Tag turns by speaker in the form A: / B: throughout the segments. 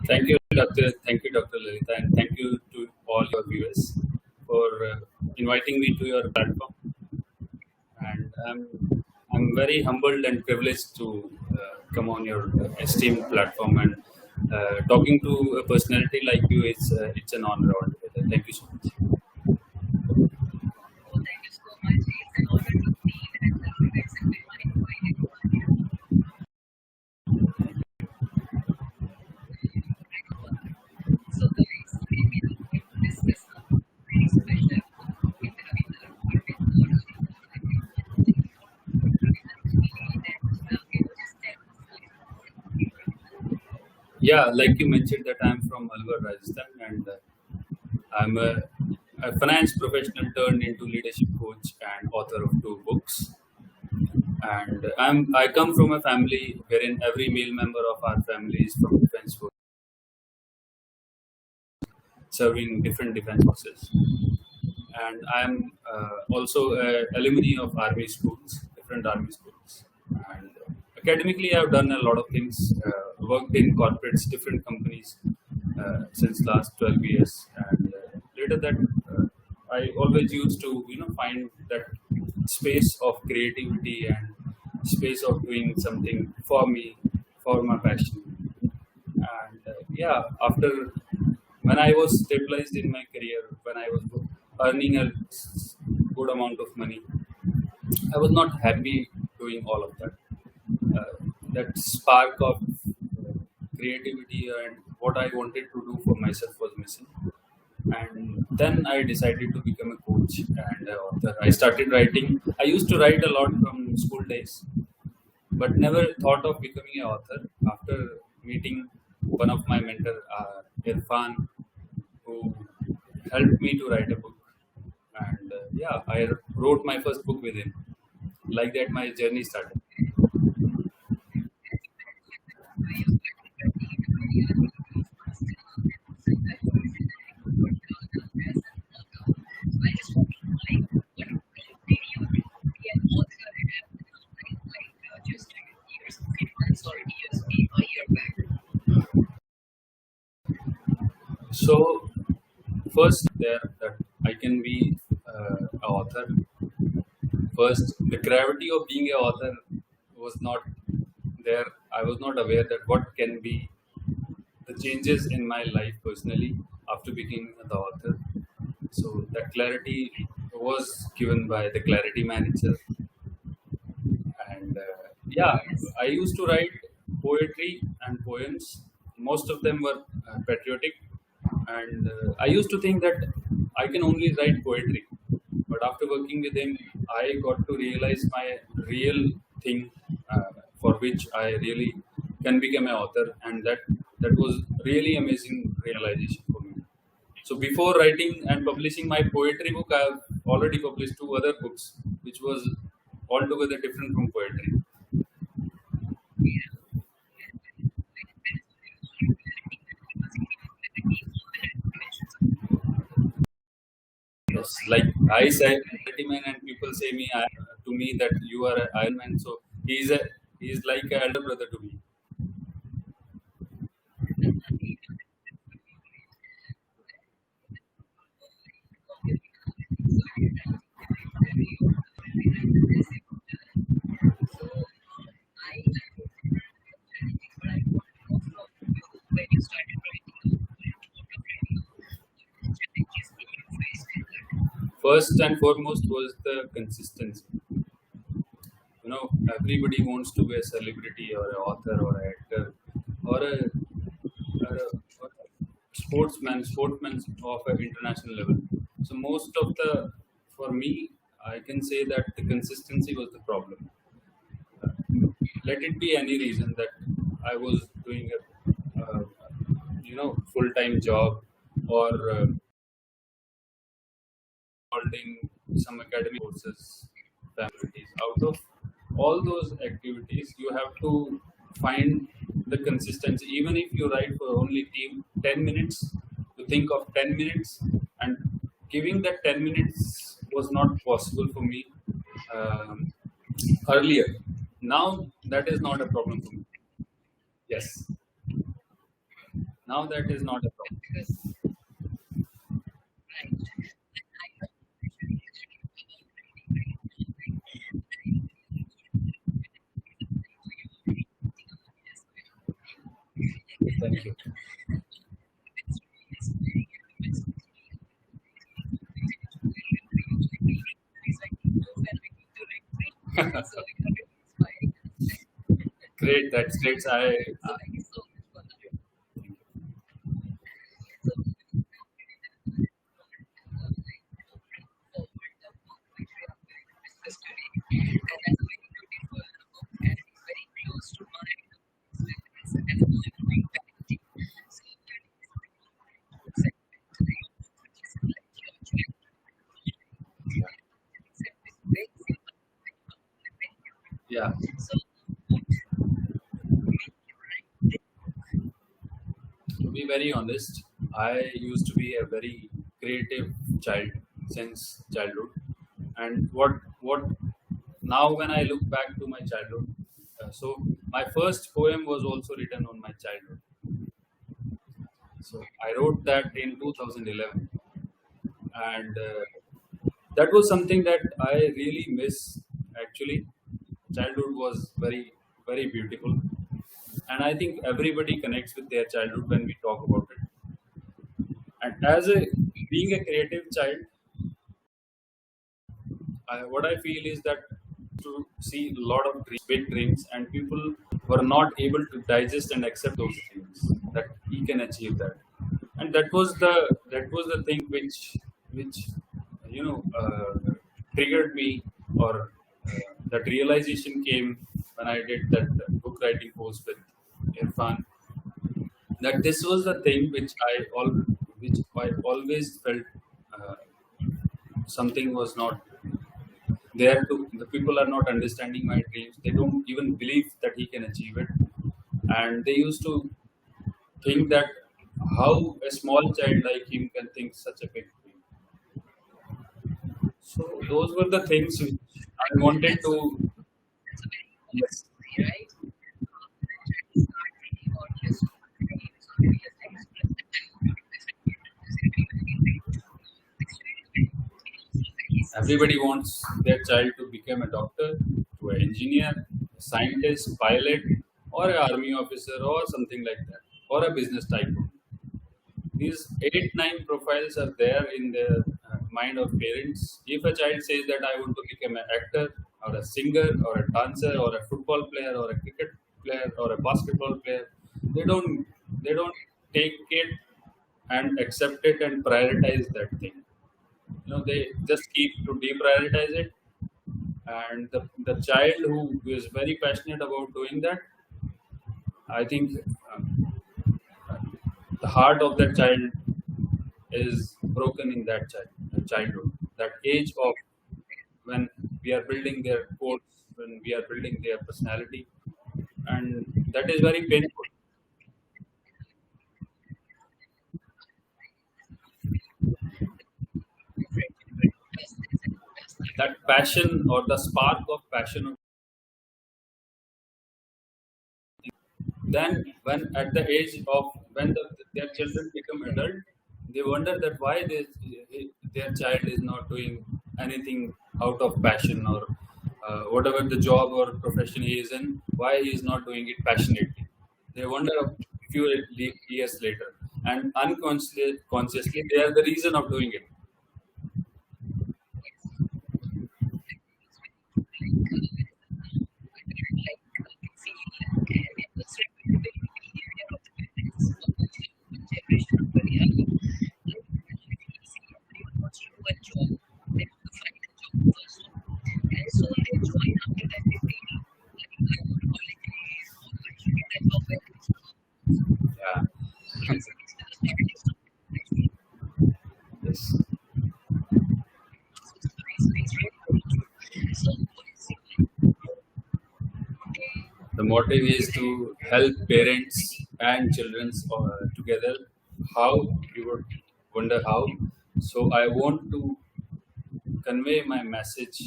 A: Thank you, Dr. Thank you, Dr. Lalita, and thank you to all your viewers for inviting me to your platform. And I'm very humbled and privileged to come on your esteemed platform and talking to a personality like you. It's an honor altogether. Thank you so much. Yeah, like you mentioned that I'm from Alwar, Rajasthan, and I'm a finance professional turned into leadership coach and author of two books. And I come from a family wherein every male member of our family is from defense force, serving different defense forces. And I'm also a alumni of army schools, different army schools. And academically, I've done a lot of things. Worked in corporates, different companies since last 12 years. And later that, I always used to find that space of creativity and space of doing something for me, for my passion. And yeah, after when I was stabilized in my career, when I was earning a good amount of money, I was not happy doing all of that. That spark of creativity and what I wanted to do for myself was missing. And then I decided to become a coach and author. I started writing. I used to write a lot from school days, but never thought of becoming an author. After meeting one of my mentor, Irfan, who helped me to write a book, and yeah, I wrote my first book with him. Like that, my journey started. So first, there that I can be an author. First, the gravity of being an author was not there. I was not aware that what can be the changes in my life personally after becoming the author. So that clarity was given by the Clarity Man itself. And yeah, I used to write poetry and poems. Most of them were patriotic, and I used to think that I can only write poetry. But after working with him, I got to realize my real thing for which I really can become an author, and that was really amazing realization for me. So before writing and publishing my poetry book, I have already published two other books, which was altogether different from poetry. Yes, like I said, man, and people say to me that you are an Iron Man. So he's like an elder brother to me. First and foremost was the consistency. Everybody wants to be a celebrity or an author or an actor or a sportsman of an international level. So most of for me, I can say that the consistency was the problem. Let it be any reason that I was doing a full-time job or holding some academic courses, families. Out of all those activities, you have to find the consistency. Even if you write for only 10 minutes, to think of 10 minutes, and giving that 10 minutes was not possible for me um, earlier. Now that is not a problem for me. Yes. Now that is not a problem. Thank you. Great, that's great. Yeah, to be very honest, I used to be a very creative child since childhood. And what now when I look back to my childhood, so my first poem was also written on my childhood. So I wrote that in 2011, and that was something that I really miss. Actually, childhood was very beautiful, and I think everybody connects with their childhood when we talk about it. And as a being a creative child, what I feel is that to see a lot of big dreams, and people were not able to digest and accept those dreams that he can achieve that, and that was the thing which you know triggered me, or that realization came when I did that book writing course with Irfan. That this was the thing which I always felt uh, something was not there to the people are not understanding my dreams. They don't even believe that he can achieve it, and they used to think that how a small child like him can think such a big dream. So those were the things which I wanted to. Yes, everybody wants their child to become a doctor, to an engineer, a scientist, pilot, or an army officer, or something like that, or a business tycoon. These 8, 9 profiles are there in the mind of parents. If a child says that I want to become an actor, or a singer, or a dancer, or a football player, or a cricket player, or a basketball player, they don't take it and accept it and prioritize that thing. They just keep to deprioritize it, and the child who is very passionate about doing that, I think the heart of that child is broken in that childhood, that age of when we are building their codes, when we are building their personality, and that is very painful. That passion or the spark of passion, then when at the age of when their children become adult, they wonder that why their child is not doing anything out of passion, or whatever the job or profession he is in, why he is not doing it passionately. They wonder a few years later, and consciously they are the reason of doing it. Yeah. Yes. The motive is to help parents and children together. How you would wonder how. So I want to convey my message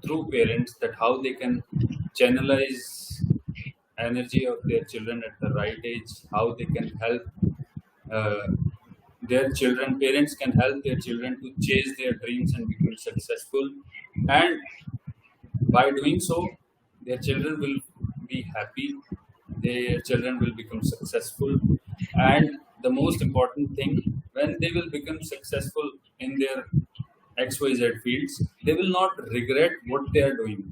A: through parents that how they can channelize energy of their children at the right age, how they can help uh, their children, parents can help their children to chase their dreams and become successful. And by doing so, their children will be happy, their children will become successful. And the most important thing, when they will become successful in their XYZ fields, they will not regret what they are doing.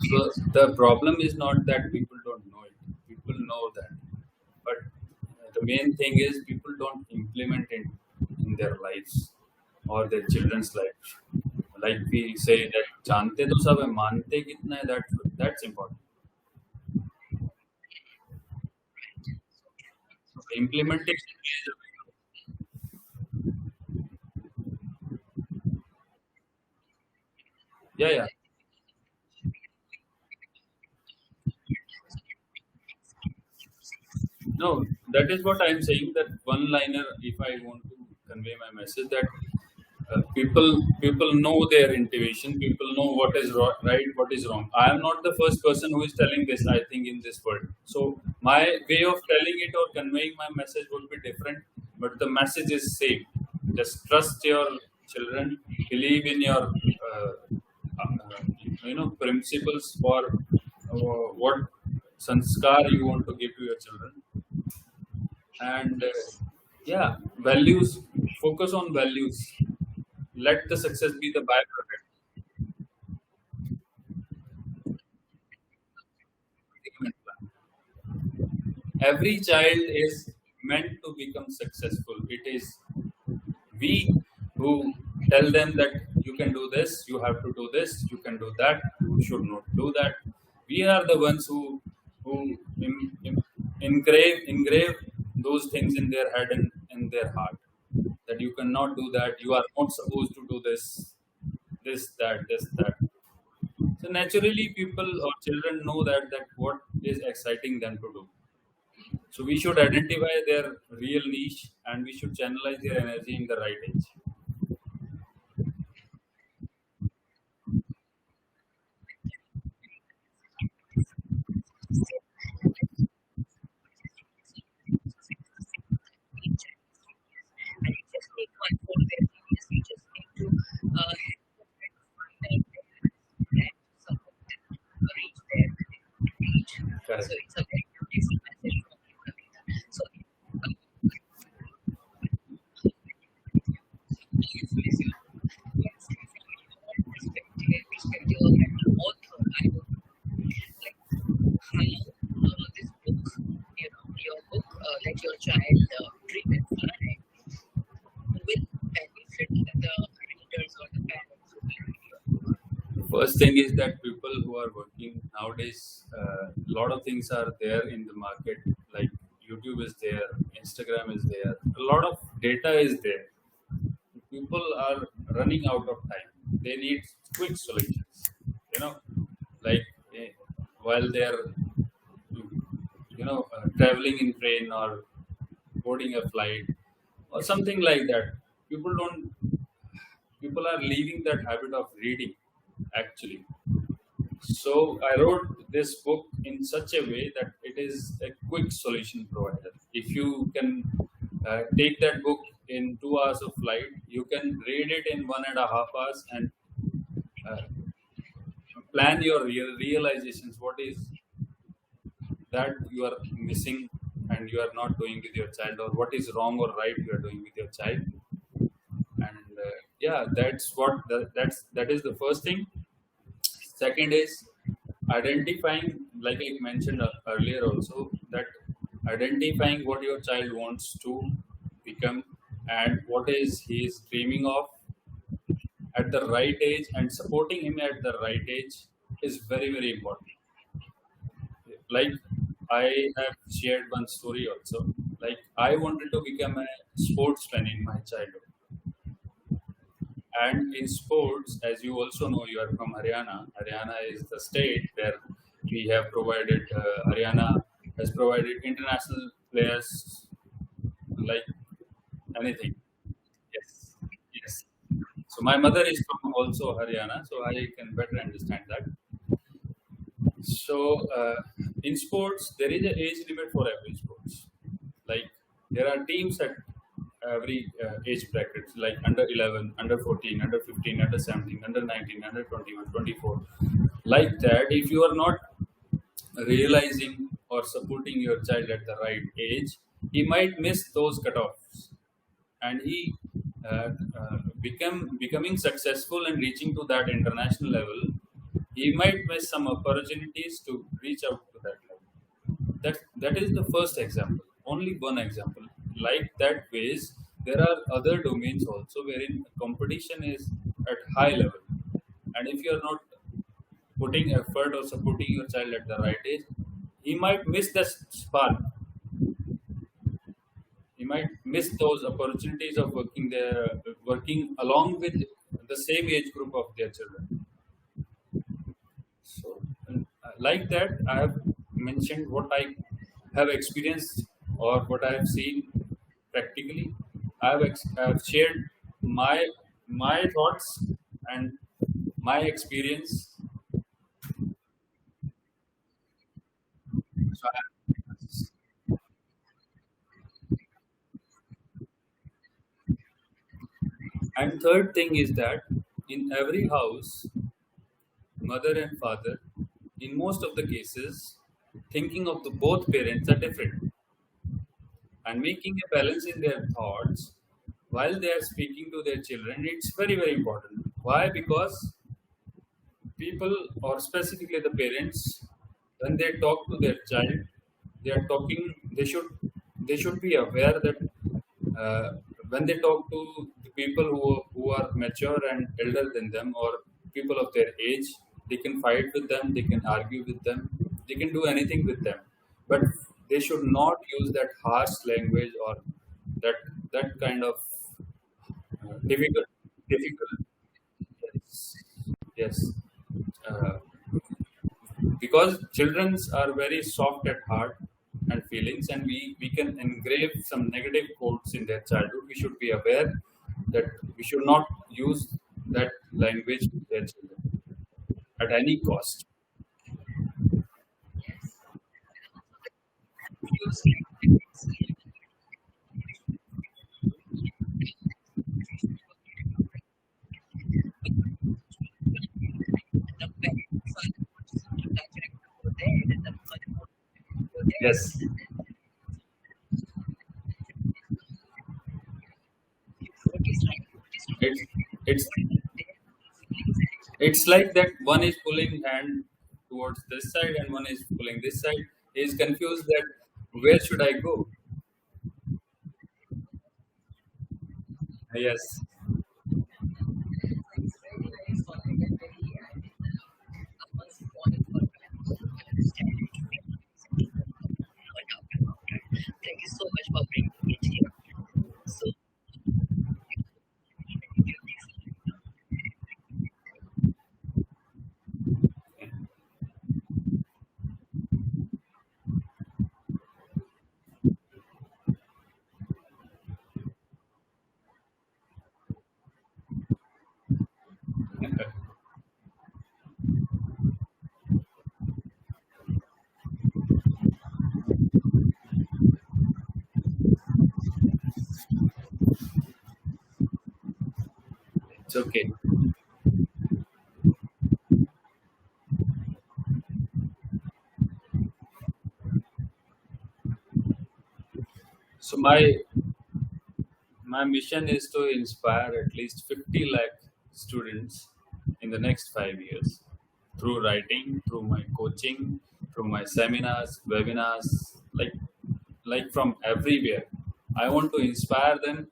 A: So the problem is not that people don't know it. People know that. But the main thing is people don't implement it in their lives or their children's lives. Like we say that जानते तो सब है मानते कितना है that's important. So implementation is yeah. No, that is what I am saying. That one liner, if I want to convey my message, that people know their intuition. People know what is right, what is wrong. I am not the first person who is telling this. I think in this world. So my way of telling it or conveying my message would be different, but the message is same. Just trust your children. Believe in your principles for what sanskar you want to give to your children. And yeah, values, focus on values, let the success be the byproduct. Every child is meant to become successful. It is we who tell them that you can do this, you have to do this, you can do that, you should not do that. We are the ones who engrave those things in their head and in their heart, that you cannot do that, you are not supposed to do this, that. So naturally, people or children know that what is exciting them to do. So we should identify their real niche and we should channelize their energy in the right age. Correct. First thing is that people who are working nowadays, a lot of things are there in the market. Like YouTube is there, Instagram is there, a lot of data is there. People are running out of time. They need quick solutions. You know, like while they're traveling in train or boarding a flight or something like that. People don't. People are leaving that habit of reading. Actually, so I wrote this book in such a way that it is a quick solution provider. If you can take that book in 2 hours of flight, you can read it in 1.5 hours and uh, plan your realizations. What is that you are missing and you are not doing with your child, or what is wrong or right you are doing with your child. And yeah, that's that is the first thing. Second is identifying, like I mentioned earlier also, that identifying what your child wants to become and what is he is dreaming of at the right age, and supporting him at the right age is very very important. Like I have shared one story also. Like I wanted to become a sportsman in my childhood. And in sports, as you also know, you are from Haryana. Haryana is the state where we have provided, Haryana has provided international players like anything. So my mother is from also Haryana, so I can better understand that. So in sports, there is an age limit for every sports. Like there are teams at every age brackets, like under 11, under 14, under 15, under 17, under 19, under 21, 24. Like that, if you are not realizing or supporting your child at the right age, he might miss those cutoffs, and he becoming successful and reaching to that international level, he might miss some opportunities to reach out to that level. That is the first example, only one example. Like that ways, there are other domains also wherein competition is at high level, and if you are not putting effort or supporting your child at the right age, he might miss the spark. He might miss those opportunities of working along with the same age group of their children. So, like that, I have mentioned what I have experienced or what I have seen practically. I have shared my thoughts and my experience. So and third thing is that in every house, mother and father, in most of the cases, thinking of the both parents are different, and making a balance in their thoughts while they are speaking to their children, it's very very important. Why? Because people, or specifically the parents, when they talk to their child, they are talking, they should be aware that uh, when they talk to the people who are mature and elder than them, or people of their age, they can fight with them, they can argue with them, they can do anything with them, but they should not use that harsh language or that that kind of difficult. Yes, yes. Uh, because children are very soft at heart and feelings, and we can engrave some negative quotes in their childhood. We should be aware that we should not use that language to their children at any cost. Yes, it's it's it's like that one is pulling hand towards this side and one is pulling this side. He is confused that where should I go. Yes. It's okay. So my mission is to inspire at least 50 lakh students in the next 5 years through writing, through my coaching, through my seminars, webinars, like from everywhere. I want to inspire them,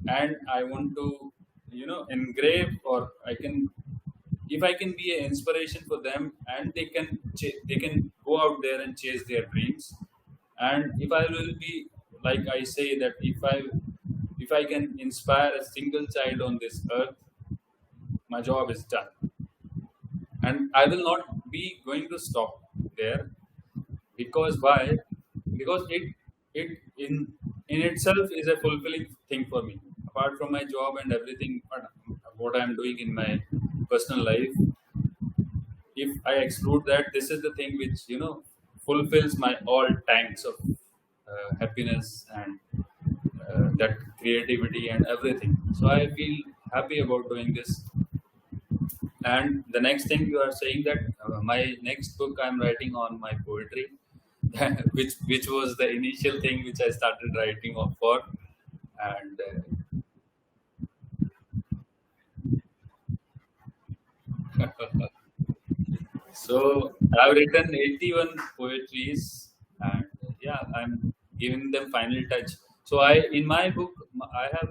A: and I want to, engrave, or I can, if I can be an inspiration for them, and they can go out there and chase their dreams. And if I will be, like I say, that if I can inspire a single child on this earth, my job is done. And I will not be going to stop there. Because why? Because it in itself is a fulfilling thing for me, apart from my job and everything. what I'm doing in my personal life, if I exclude that, this is the thing which fulfills my all tanks of happiness and that creativity and everything. So I feel happy about doing this. And the next thing you are saying that my next book I'm writing on my poetry, which was the initial thing which I started writing of for, and so I've written 81 poetries, and yeah, I'm giving them final touch. So in my book, I have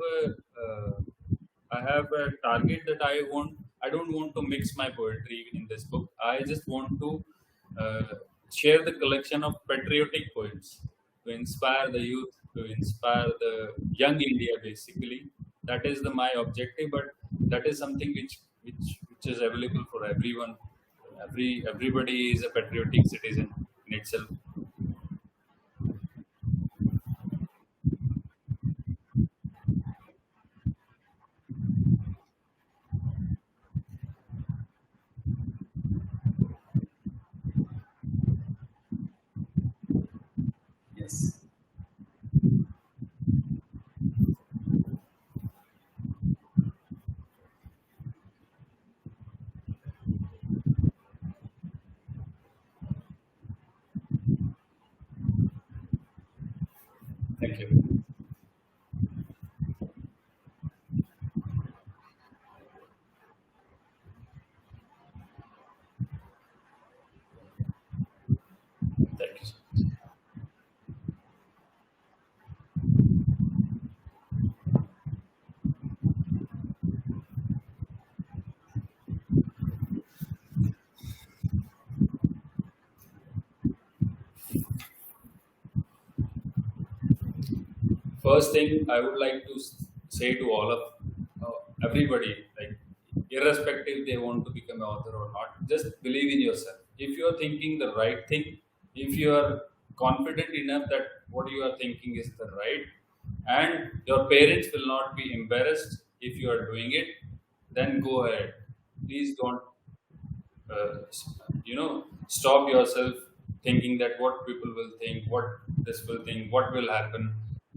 A: I have a target that I don't want to mix my poetry in this book. I just want to uh, share the collection of patriotic poems to inspire the youth, to inspire the young India. Basically, that is my objective. But that is something which is available for everyone. Everybody is a patriotic citizen in itself. Yes. Thank you. Thank you. First thing I would like to say to all of everybody, like irrespective they want to become an author or not, just believe in yourself. If you are thinking the right thing, if you are confident enough that what you are thinking is the right, and your parents will not be embarrassed if you are doing it, then go ahead. Please don't stop yourself thinking that what people will think, what this will think, what will happen.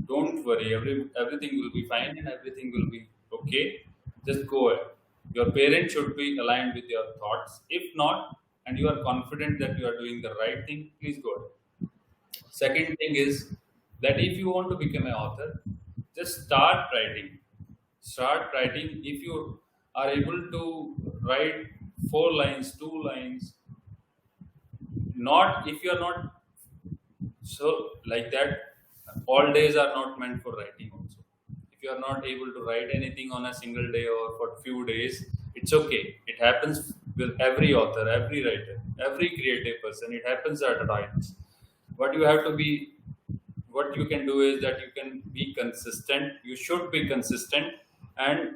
A: Don't worry, everything will be fine and everything will be okay. Just go ahead. Your parents should be aligned with your thoughts. If not, and you are confident that you are doing the right thing, please go ahead. Second thing is that if you want to become an author, just start writing. If you are able to write 4 lines, 2 lines, not if you are not so like that, all days are not meant for writing also. If you are not able to write anything on a single day or for few days, it's okay. It happens with every author, every writer, every creative person. It happens at times. What you have to be, what you can do is that you can be consistent. You should be consistent, and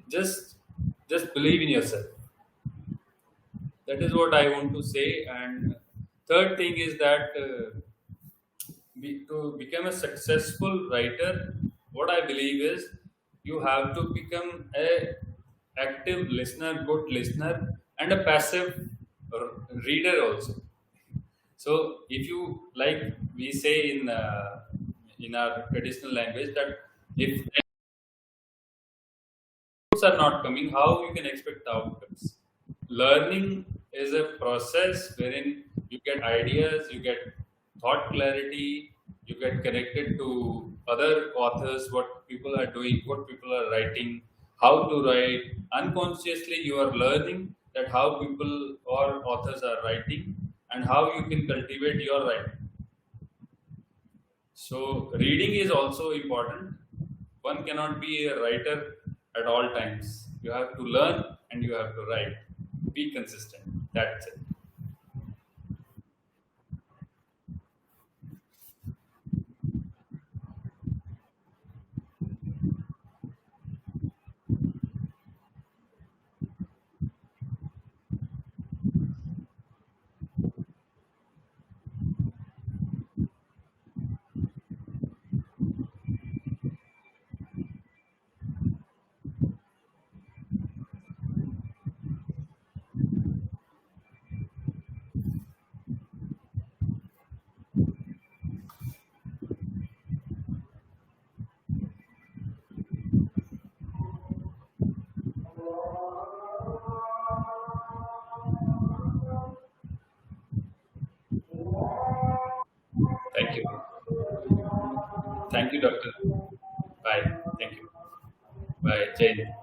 A: just just believe in yourself. That is what I want to say. And third thing is that to become a successful writer, what I believe is you have to become a active listener, good listener, and a passive r- reader also. So if you, like we say in our traditional language, that if outputs are not coming, how you can expect the outcomes? Learning is a process wherein you get ideas, you get thought clarity, you get connected to other authors, what people are doing, what people are writing, how to write. Unconsciously, you are learning that how people or authors are writing and how you can cultivate your writing. So, reading is also important. One cannot be a writer at all times. You have to learn and you have to write. Be consistent. That's it. Thank you. Thank you, doctor. Bye. Thank you. Bye. Jai Hind.